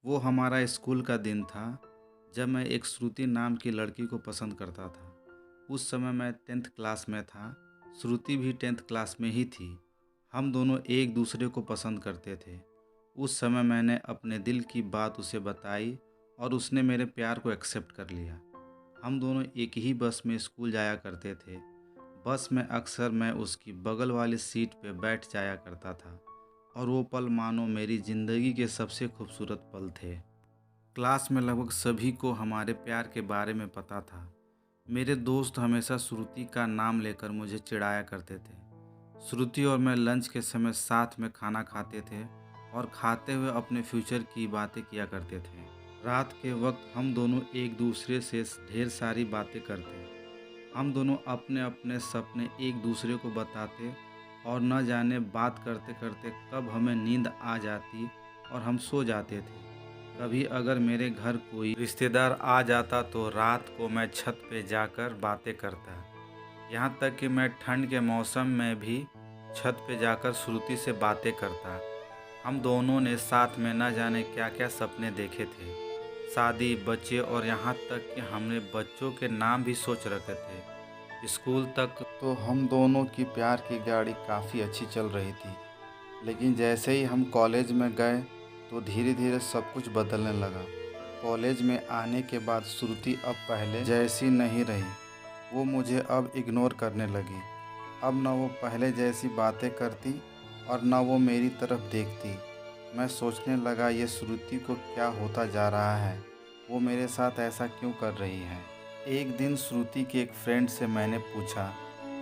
वो हमारा स्कूल का दिन था जब मैं एक श्रुति नाम की लड़की को पसंद करता था। उस समय मैं 10th क्लास में था। श्रुति भी 10th क्लास में ही थी। हम दोनों एक दूसरे को पसंद करते थे। उस समय मैंने अपने दिल की बात उसे बताई और उसने मेरे प्यार को एक्सेप्ट कर लिया। हम दोनों एक ही बस में स्कूल जाया करते थे। बस में अक्सर मैं उसकी बगल वाली सीट पे बैठ जाया करता था और वो पल मानो मेरी ज़िंदगी के सबसे खूबसूरत पल थे। क्लास में लगभग सभी को हमारे प्यार के बारे में पता था। मेरे दोस्त हमेशा श्रुति का नाम लेकर मुझे चिढ़ाया करते थे। श्रुति और मैं लंच के समय साथ में खाना खाते थे और खाते हुए अपने फ्यूचर की बातें किया करते थे। रात के वक्त हम दोनों एक दूसरे से ढेर सारी बातें करते। हम दोनों अपने अपने सपने एक दूसरे को बताते और न जाने बात करते करते कब हमें नींद आ जाती और हम सो जाते थे। कभी अगर मेरे घर कोई रिश्तेदार आ जाता तो रात को मैं छत पे जाकर बातें करता। यहाँ तक कि मैं ठंड के मौसम में भी छत पे जाकर श्रुति से बातें करता। हम दोनों ने साथ में न जाने क्या क्या सपने देखे थे। शादी, बच्चे और यहाँ तक कि हमने बच्चों के नाम भी सोच रखे थे। स्कूल तक तो हम दोनों की प्यार की गाड़ी काफ़ी अच्छी चल रही थी। लेकिन जैसे ही हम कॉलेज में गए तो धीरे धीरे सब कुछ बदलने लगा। कॉलेज में आने के बाद श्रुति अब पहले जैसी नहीं रही। वो मुझे अब इग्नोर करने लगी। अब ना वो पहले जैसी बातें करती और ना वो मेरी तरफ देखती। मैं सोचने लगा ये श्रुति को क्या होता जा रहा है, वो मेरे साथ ऐसा क्यों कर रही है। एक दिन श्रुति के एक फ्रेंड से मैंने पूछा,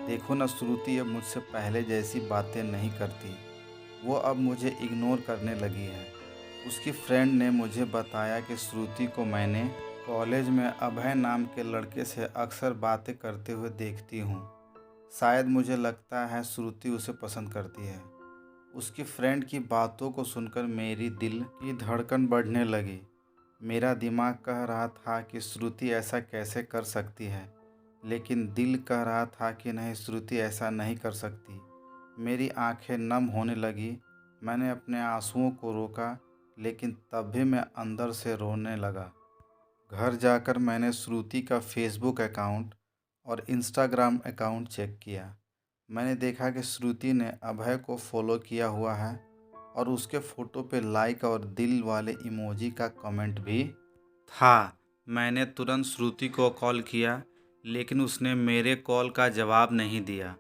देखो ना श्रुति अब मुझसे पहले जैसी बातें नहीं करती, वो अब मुझे इग्नोर करने लगी है। उसकी फ्रेंड ने मुझे बताया कि श्रुति को मैंने कॉलेज में अभय नाम के लड़के से अक्सर बातें करते हुए देखती हूँ। शायद मुझे लगता है श्रुति उसे पसंद करती है। उसकी फ्रेंड की बातों को सुनकर मेरी दिल की धड़कन बढ़ने लगी। मेरा दिमाग कह रहा था कि श्रुति ऐसा कैसे कर सकती है, लेकिन दिल कह रहा था कि नहीं, श्रुति ऐसा नहीं कर सकती। मेरी आंखें नम होने लगी। मैंने अपने आंसुओं को रोका, लेकिन तब भी मैं अंदर से रोने लगा। घर जाकर मैंने श्रुति का फेसबुक अकाउंट और इंस्टाग्राम अकाउंट चेक किया। मैंने देखा कि श्रुति ने अभय को फॉलो किया हुआ है और उसके फ़ोटो पे लाइक और दिल वाले इमोजी का कमेंट भी था। मैंने तुरंत श्रुति को कॉल किया, लेकिन उसने मेरे कॉल का जवाब नहीं दिया।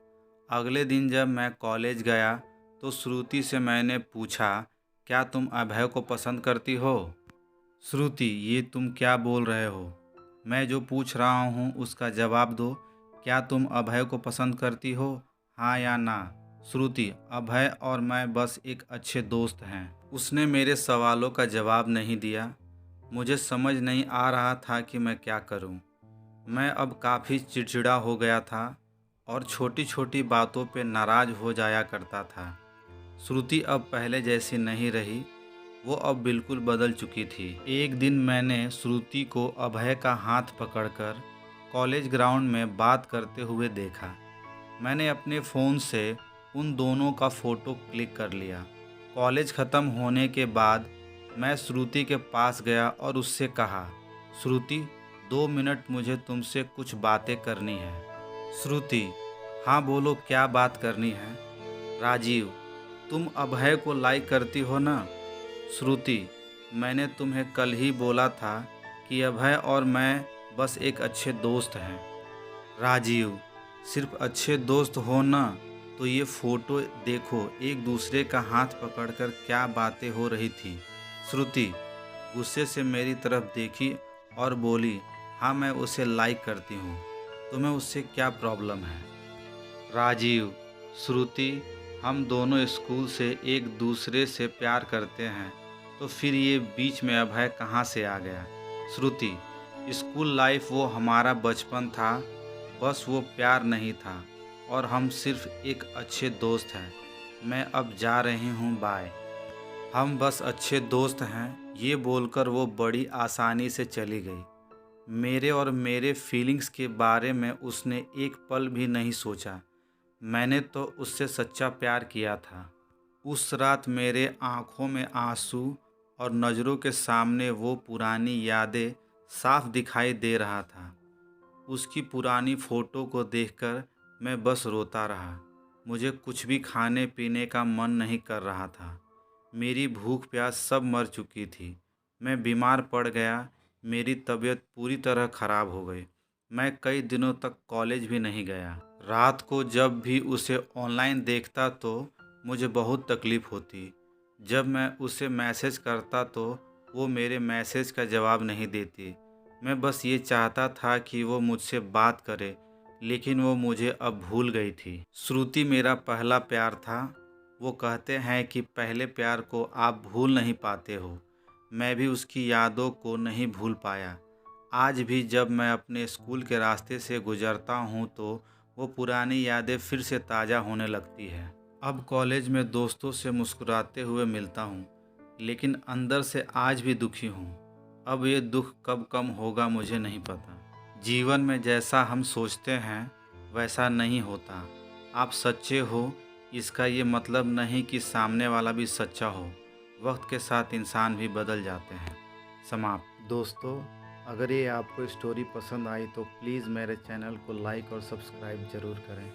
अगले दिन जब मैं कॉलेज गया तो श्रुति से मैंने पूछा, क्या तुम अभय को पसंद करती हो? श्रुति, ये तुम क्या बोल रहे हो? मैं जो पूछ रहा हूँ उसका जवाब दो। क्या तुम अभय को पसंद करती हो, हाँ या ना? श्रुति, अभय और मैं बस एक अच्छे दोस्त हैं। उसने मेरे सवालों का जवाब नहीं दिया। मुझे समझ नहीं आ रहा था कि मैं क्या करूं। मैं अब काफ़ी चिड़चिड़ा हो गया था और छोटी छोटी बातों पे नाराज़ हो जाया करता था। श्रुति अब पहले जैसी नहीं रही। वो अब बिल्कुल बदल चुकी थी। एक दिन मैंने श्रुति को अभय का हाथ पकड़कर कॉलेज ग्राउंड में बात करते हुए देखा। मैंने अपने फ़ोन से उन दोनों का फ़ोटो क्लिक कर लिया। कॉलेज ख़त्म होने के बाद मैं श्रुति के पास गया और उससे कहा, श्रुति, 2 मिनट मुझे तुमसे कुछ बातें करनी है। श्रुति, हाँ बोलो, क्या बात करनी है? राजीव, तुम अभय को लाइक करती हो ना? श्रुति, मैंने तुम्हें कल ही बोला था कि अभय और मैं बस एक अच्छे दोस्त हैं। राजीव, सिर्फ अच्छे दोस्त हो ना? तो ये फ़ोटो देखो, एक दूसरे का हाथ पकड़कर क्या बातें हो रही थी। श्रुति गुस्से से मेरी तरफ देखी और बोली, हाँ मैं उसे लाइक करती हूँ, तुम्हें उससे क्या प्रॉब्लम है? राजीव, श्रुति, हम दोनों स्कूल से एक दूसरे से प्यार करते हैं, तो फिर ये बीच में अभय कहाँ से आ गया? श्रुति, स्कूल लाइफ वो हमारा बचपन था, बस वो प्यार नहीं था और हम सिर्फ एक अच्छे दोस्त हैं। मैं अब जा रही हूँ, बाय। हम बस अच्छे दोस्त हैं, ये बोलकर वो बड़ी आसानी से चली गई। मेरे और मेरे फीलिंग्स के बारे में उसने एक पल भी नहीं सोचा। मैंने तो उससे सच्चा प्यार किया था। उस रात मेरे आँखों में आंसू और नज़रों के सामने वो पुरानी यादें साफ दिखाई दे रहा था। उसकी पुरानी फ़ोटो को देखकर मैं बस रोता रहा। मुझे कुछ भी खाने पीने का मन नहीं कर रहा था। मेरी भूख प्यास सब मर चुकी थी। मैं बीमार पड़ गया। मेरी तबीयत पूरी तरह ख़राब हो गई। मैं कई दिनों तक कॉलेज भी नहीं गया। रात को जब भी उसे ऑनलाइन देखता तो मुझे बहुत तकलीफ़ होती। जब मैं उसे मैसेज करता तो वो मेरे मैसेज का जवाब नहीं देती। मैं बस ये चाहता था कि वो मुझसे बात करे, लेकिन वो मुझे अब भूल गई थी। श्रुति मेरा पहला प्यार था। वो कहते हैं कि पहले प्यार को आप भूल नहीं पाते हो। मैं भी उसकी यादों को नहीं भूल पाया। आज भी जब मैं अपने स्कूल के रास्ते से गुजरता हूँ तो वो पुरानी यादें फिर से ताज़ा होने लगती है। अब कॉलेज में दोस्तों से मुस्कुराते हुए मिलता हूँ, लेकिन अंदर से आज भी दुखी हूँ। अब ये दुख कब कम होगा मुझे नहीं पता। जीवन में जैसा हम सोचते हैं वैसा नहीं होता। आप सच्चे हो इसका ये मतलब नहीं कि सामने वाला भी सच्चा हो। वक्त के साथ इंसान भी बदल जाते हैं। समाप्त। दोस्तों, अगर ये आपको स्टोरी पसंद आई तो प्लीज़ मेरे चैनल को लाइक और सब्सक्राइब ज़रूर करें।